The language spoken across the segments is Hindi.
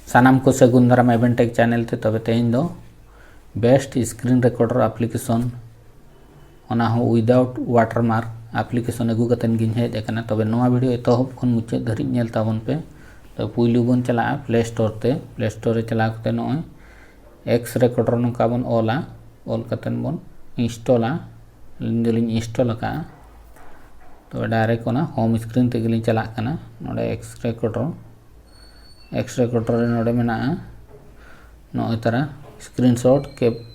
सानाम को सगुन दाराम एवेंटेक चैनल ते तबे तेहें दो बेस्ट स्क्रीन रिकॉर्डर एप्लीकेशन ओना हो विदाउट वाटरमार्क एप्लीकेशन अगू कतेन गिन हेज एकना। तबे नोआ वीडियो एतोहब खन मुचाद धरिज नेल ताबन पे। तो पुइलु बन चला प्ले स्टोर रे चला कते नोय एक्स रिकॉर्डर नोका बन ओला ओल कतेन बन इंस्टॉला लिंदलिन इंस्टॉल का। तो डायरेक्ट ओना होम स्क्रीन ते गिलिन चला कना नोडे एक्स रिकॉर्डर रे नोडे मेना नोय तरा स्क्रीनशॉट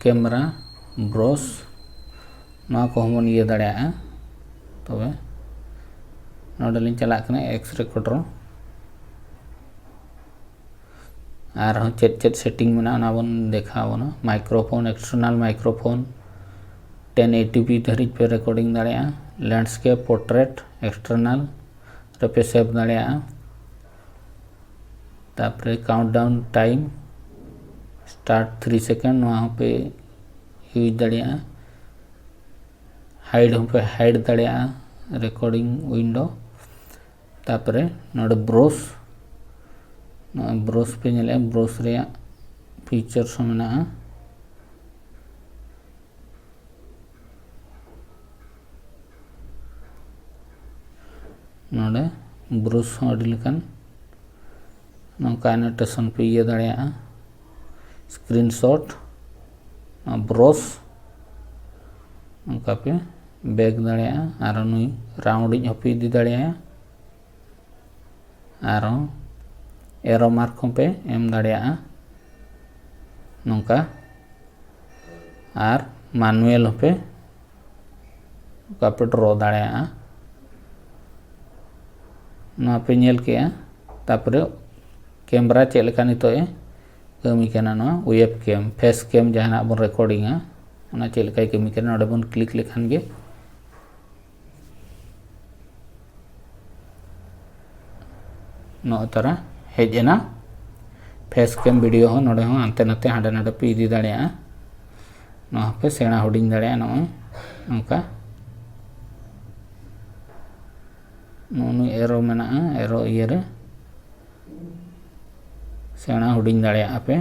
कैमरा ब्रश नोआ को हमन ये दाड़े तबे नोडे लिन चला कना एक्स रिकॉर्डर और चेट सेटिंग में ना बन देखा बना माइक्रोफोन एक्सटर्नल माइक्रोफोन 1080p धरिज पे रिकॉर्डिंग दाड़े लैंडस्केप पोर्ट्रेट एक्सटर्नल पे सेव दाड़े तापरे काउंटडाउन टाइम स्टार्ट 3 सेकंड वहाँ पे यूज दाड़े हाइड हम पे हाइड दाड़े रिकॉर्डिंग विंडो तापरे नोडे ब्रश पे नेले ब्रश रे फीचर्स मेना नोडे ब्रश अड़ी लेकान नौका एनोटेशन पे ये दाड़े स्क्रीनशॉट ब्रश नौका पे बैग दाड़े और नुई राउंडिंग हपी इदी दाड़े और एरो मार्क पे एम दाड़े नौका और मैनुअल पे पे ड्रॉ दाड़े ना पे नेल के तापरे कैमरा चेलका नितो कमी करना ना वेब कैम फेस कैम जहां बन रिकॉर्डिंग ओना चेलका कमी करना नोडे बन क्लिक लेखान गे नो तरा हेजना फेस कैम वीडियो हो नोडे हो अंते नते हाडे नाडे पे इदी दाड़े नो पे सेना हुडिंग दाड़े नो नोका नो एरो मेना एरो ये रे सेना हुडिंग दाड़े पे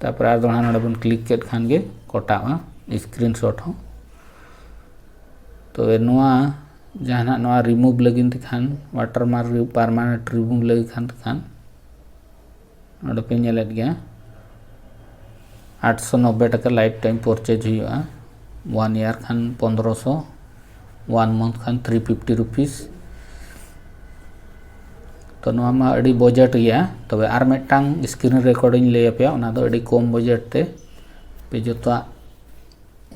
तापर आर दोना नोडे बन क्लिक केट खान गे कोटावा स्क्रीनशॉट हो। तो नोआ जहां नोआ रिमूव लगिन खान वाटरमार्क परमानेंट रिमूव लगी खान नोडे पे नेलेट गया 890 टका लाइफ टाइम परचेज हुआ 1 year Khan 1500 1 month Khan 350 rupees. तो नोआ मा अड़ी बजट गया तबे आर मेटांग स्क्रीन रिकॉर्डिंग ले पे ओना दो अड़ी कम बजट ते पे जोता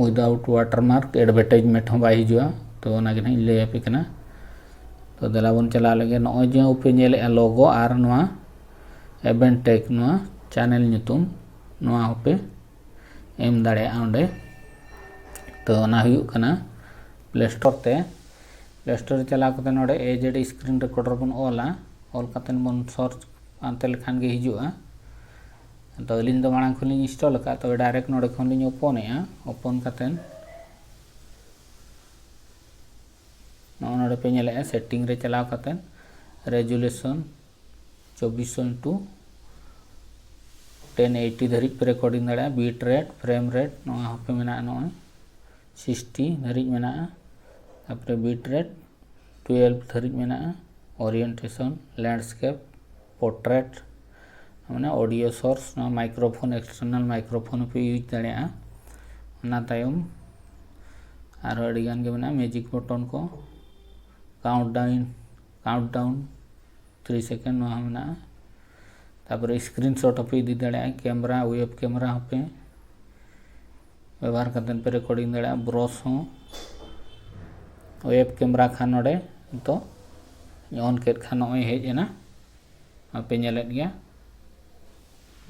विदाउट वाटरमार्क एडवर्टाइजमेंट हो बाई हिजुआ। तो ओना गे नहीं ले पे कना। तो दला बन चला लगे नय जो पे नेले लोगो और नोआ एवेंटेक नोआ चैनल नुतुम नोआ पे एम दाड़े ओंडे। तो ओना हुयु कना प्ले स्टोर चला कते नोडे एजेड स्क्रीन रिकॉर्डर बन ऑल कतेन बन सर्च आंते लेखान गे हिजुआ। तो अलिन दो मांग खुली इंस्टॉल का तो डायरेक्ट नोडे खन लिन ओपन कतेन नोडे पे नेले सेटिंग रे चला कतेन रेजुलेशन 24:1080 धरिज पे रिकॉर्डिंग दाड़े बीट रेट फ्रेम रेट नोआ पे मेना नोय 60 धरिज मेना तापरे बीट रेट 12 धरिज मेना ओरिएंटेशन लैंडस्केप पोर्ट्रेट माने ऑडियो सोर्स ना माइक्रोफोन एक्सटर्नल माइक्रोफोन पे यूज दाड़े ना तायम और अड़ीगान गे मेना मैजिक बटन को काउंटडाउन 3 सेकंड ना मेना तापर स्क्रीनशॉट पे इदी दाड़े कैमरा वेब कैमरा पे व्यवहार करते पे रिकॉर्डिंग दाड़े ब्रश हो वेब कैमरा खान नोडे तो ऑन केट खान नय हेजना पे नेलेट गया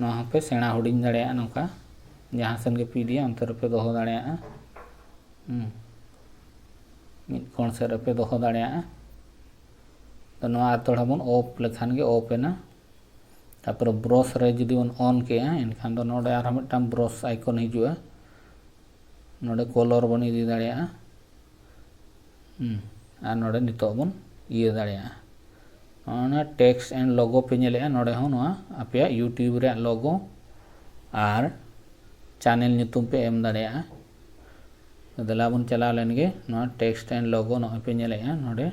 ना पे सेना हुडिंग दाड़े नौका जहां सन गे पे इदी अंतर पे दोहो दाड़े मिड कोण से पे दोहो दाड़े। तो नोआ तोड़ा बन ऑफ लेखान गे ऑफ एना तापर ब्रश रे जदि बन ऑन के एनखान दो नोडे आर मिदटां ब्रश आइकन हिजुआ नोडे कलर बन इदी दाड़े और नोडे नितो बन ये दाड़े ᱚᱱᱟ टेक्स्ट एंड लोगो पे नेलेगा नोडे हो नोआ आपे यूट्यूब रे लोगो आर चैनल ᱧᱩᱛᱩᱢ पे एम दाड़ेया दला बन चला लेनगे नोआ टेक्स्ट एंड लोगो नो पे नेलेगा नोडे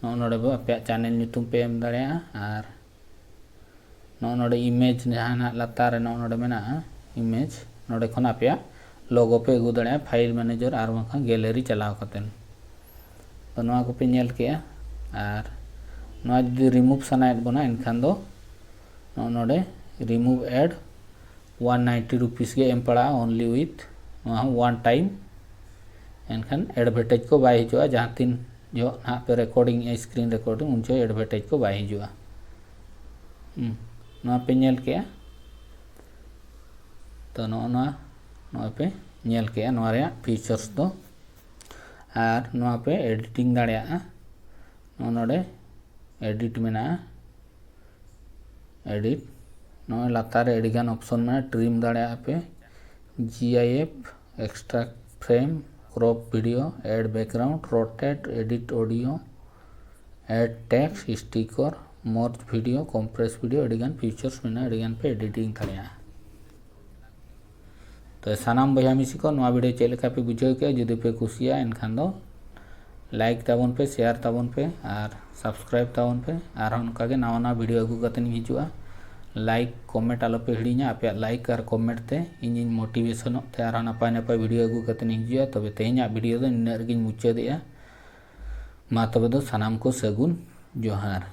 नोडे बो आपे चैनल ᱧᱩᱛᱩᱢ पे एम दाड़ेया आर नोडे इमेज जहां लातार नोडे मेना इमेज नोडे खन आपे लोगो पे अगू दाड़ेया फाइल मैनेजर आर वखा गैलरी चलाव कतेन तो नोआ को पे नेल के आर नोआ जदि रिमूव सनायत बना एनखान दो नोडे रिमूव एड 190 रुपीस के एम पड़ा ओनली विथ वन टाइम एनखान एडवर्टाइज को बाय हिजुआ जहां तीन जो ना पे रिकॉर्डिंग स्क्रीन रिकॉर्डिंग उन जो एडवर्टाइज को बाय हिजुआ नोआ पे नेल के तो नोआ पे नेल के नोआ रे फीचर्स दो आर नोआ पे एडिटिंग दाड़ेया नोडे एडिट मेना एडिट नोए लातार एडिगान ऑप्शन में ट्रिम दाड़ेया पे GIF extract frame crop video add background rotate edit audio add text sticker more video compress video एडिगान फीचर्स मेना एडिगान पे एडिटिंग दाड़ेया तो सानाम बया मिसी को नोआ वीडियो चेक लेका पे बुझाव के जदि पे कुसिया एनखान दो लाइक ताबन पे शेयर ताबन पे और सब्सक्राइब ताबन पे और उनका के नवा नवा वीडियो अगू कतन हिजुआ लाइक कमेंट आलो पे हिड़ीना आपे लाइक और कमेंट ते इन मोटिवेशन ते और नपाय नपाय वीडियो अगू कतन हिजुआ तबे तेहना वीडियो दो इन मुचादेया मा तबे दो सानाम को सगुन जोहार।